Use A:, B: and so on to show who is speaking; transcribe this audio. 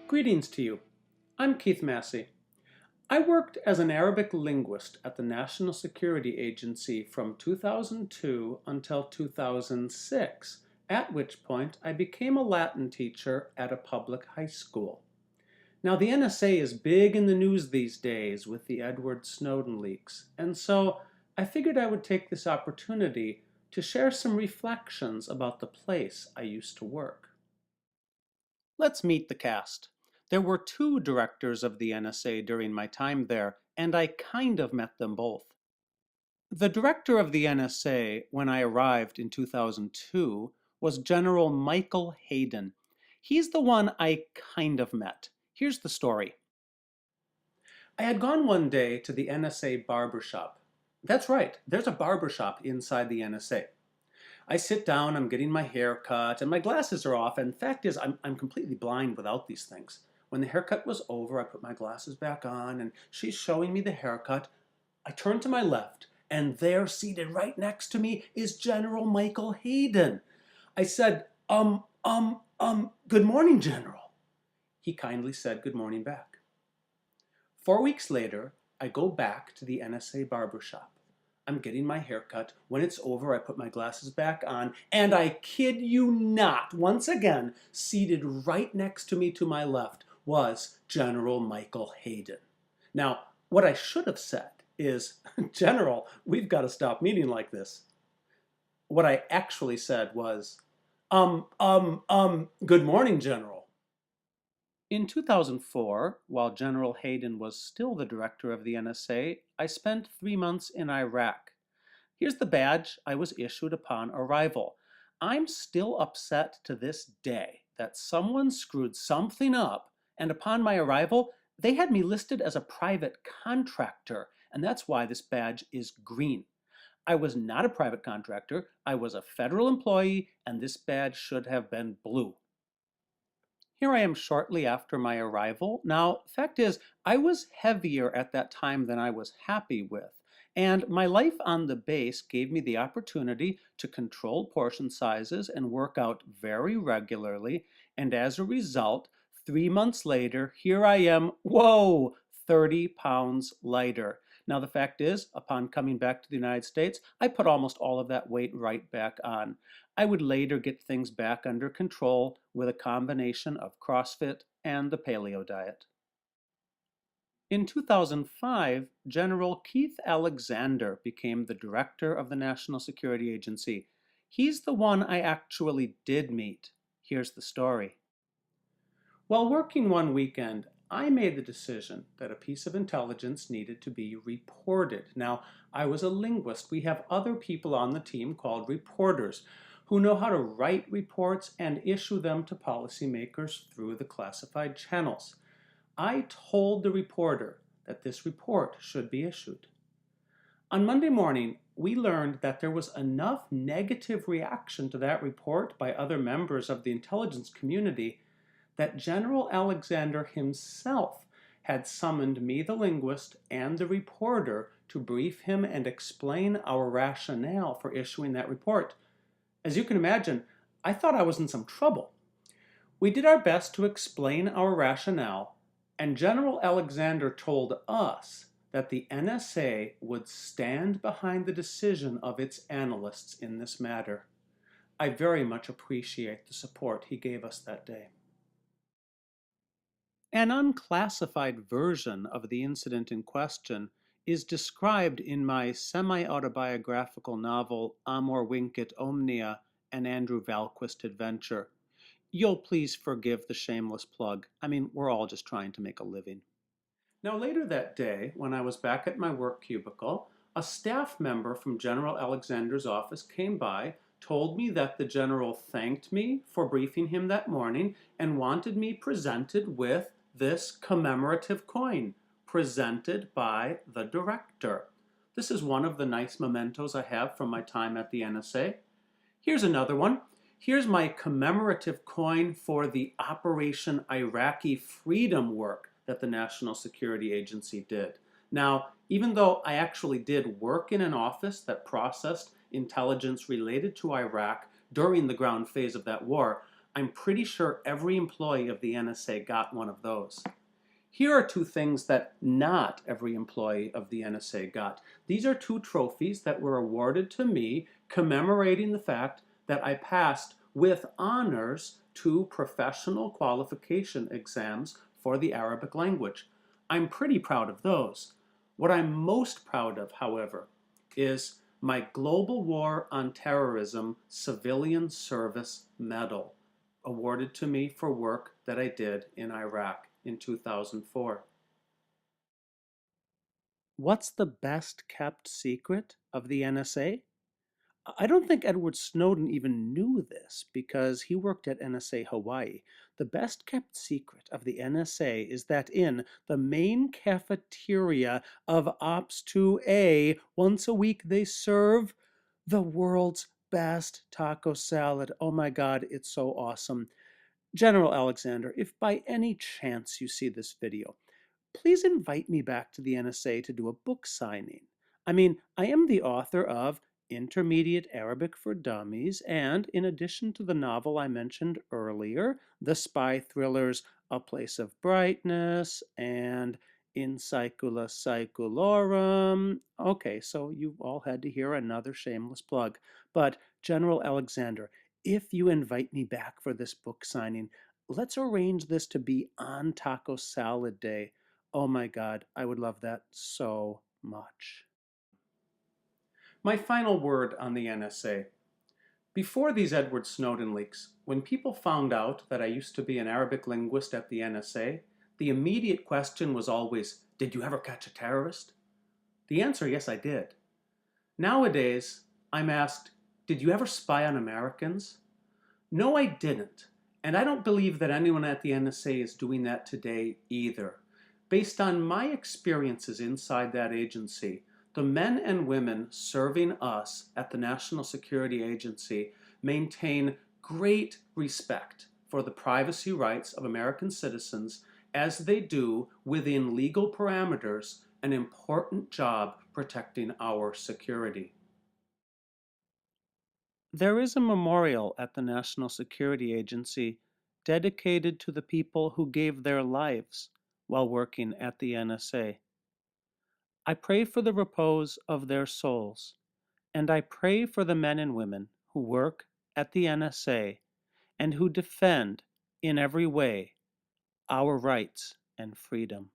A: Greetings to you. I'm Keith Massey. I worked as an Arabic linguist at the National Security Agency from 2002 until 2006, at which point I became a Latin teacher at a public high school. Now, the NSA is big in the news these days with the Edward Snowden leaks, and so I figured I would take this opportunity to share some reflections about the place I used to work. Let's meet the cast. There were two directors of the NSA during my time there, and I kind of met them both. The director of the NSA, when I arrived in 2002, was General Michael Hayden. He's the one I kind of met. Here's the story. I had gone one day to the NSA barbershop. That's right, there's a barbershop inside the NSA. I sit down, I'm getting my hair cut, and my glasses are off, and the fact is I'm completely blind without these things. When the haircut was over, I put my glasses back on, and she's showing me the haircut. I turn to my left, and there, seated right next to me, is General Michael Hayden. I said, good morning, General. He kindly said good morning back. 4 weeks later, I go back to the NSA barbershop. I'm getting my haircut. When it's over, I put my glasses back on, and I kid you not, once again, seated right next to me to my left, was General Michael Hayden. Now, what I should have said is, General, we've got to stop meeting like this. What I actually said was, good morning, General. In 2004, while General Hayden was still the director of the NSA, I spent 3 months in Iraq. Here's the badge I was issued upon arrival. I'm still upset to this day that someone screwed something up, and upon my arrival, they had me listed as a private contractor, and that's why this badge is green. I was not a private contractor, I was a federal employee, and this badge should have been blue. Here I am shortly after my arrival. Now, fact is, I was heavier at that time than I was happy with, and my life on the base gave me the opportunity to control portion sizes and work out very regularly, and as a result, 3 months later, here I am, whoa, 30 pounds lighter. Now, the fact is, upon coming back to the United States, I put almost all of that weight right back on. I would later get things back under control with a combination of CrossFit and the paleo diet. In 2005, General Keith Alexander became the director of the National Security Agency. He's the one I actually did meet. Here's the story. While working one weekend, I made the decision that a piece of intelligence needed to be reported. Now, I was a linguist. We have other people on the team called reporters who know how to write reports and issue them to policymakers through the classified channels. I told the reporter that this report should be issued. On Monday morning, we learned that there was enough negative reaction to that report by other members of the intelligence community that General Alexander himself had summoned me, the linguist, and the reporter to brief him and explain our rationale for issuing that report. As you can imagine, I thought I was in some trouble. We did our best to explain our rationale, and General Alexander told us that the NSA would stand behind the decision of its analysts in this matter. I very much appreciate the support he gave us that day. An unclassified version of the incident in question is described in my semi-autobiographical novel Amor Vincit Omnia, an Andrew Valquist adventure. You'll please forgive the shameless plug. I mean, we're all just trying to make a living. Now, later that day, when I was back at my work cubicle, a staff member from General Alexander's office came by, told me that the general thanked me for briefing him that morning and wanted me presented with this commemorative coin, presented by the director. This is one of the nice mementos I have from my time at the NSA. Here's another one. Here's my commemorative coin for the Operation Iraqi Freedom work that the National Security Agency did. Now, Even though I actually did work in an office that processed intelligence related to Iraq during the ground phase of that war, I'm pretty sure every employee of the NSA got one of those. Here are two things that not every employee of the NSA got. These are two trophies that were awarded to me commemorating the fact that I passed with honors two professional qualification exams for the Arabic language. I'm pretty proud of those. What I'm most proud of, however, is my Global War on Terrorism Civilian Service Medal, awarded to me for work that I did in Iraq in 2004. What's the best kept secret of the NSA? I don't think Edward Snowden even knew this because he worked at NSA Hawaii. The best kept secret of the NSA is that in the main cafeteria of Ops 2A, once a week they serve the world's best taco salad. Oh my God, it's so awesome. General Alexander, if by any chance you see this video, please invite me back to the NSA to do a book signing. I mean, I am the author of Intermediate Arabic for Dummies, and in addition to the novel I mentioned earlier, the spy thrillers A Place of Brightness and In Saecula Saeculorum. Okay, so you all had to hear another shameless plug. But, General Alexander, if you invite me back for this book signing, let's arrange this to be on Taco Salad Day. Oh my God, I would love that so much. My final word on the NSA. Before these Edward Snowden leaks, when people found out that I used to be an Arabic linguist at the NSA, the immediate question was always, did you ever catch a terrorist? The answer, yes, I did. Nowadays, I'm asked, did you ever spy on Americans? No, I didn't. And I don't believe that anyone at the NSA is doing that today either. Based on my experiences inside that agency, the men and women serving us at the National Security Agency maintain great respect for the privacy rights of American citizens as they do, within legal parameters, an important job protecting our security. There is a memorial at the National Security Agency dedicated to the people who gave their lives while working at the NSA. I pray for the repose of their souls, and I pray for the men and women who work at the NSA and who defend in every way our rights and freedom.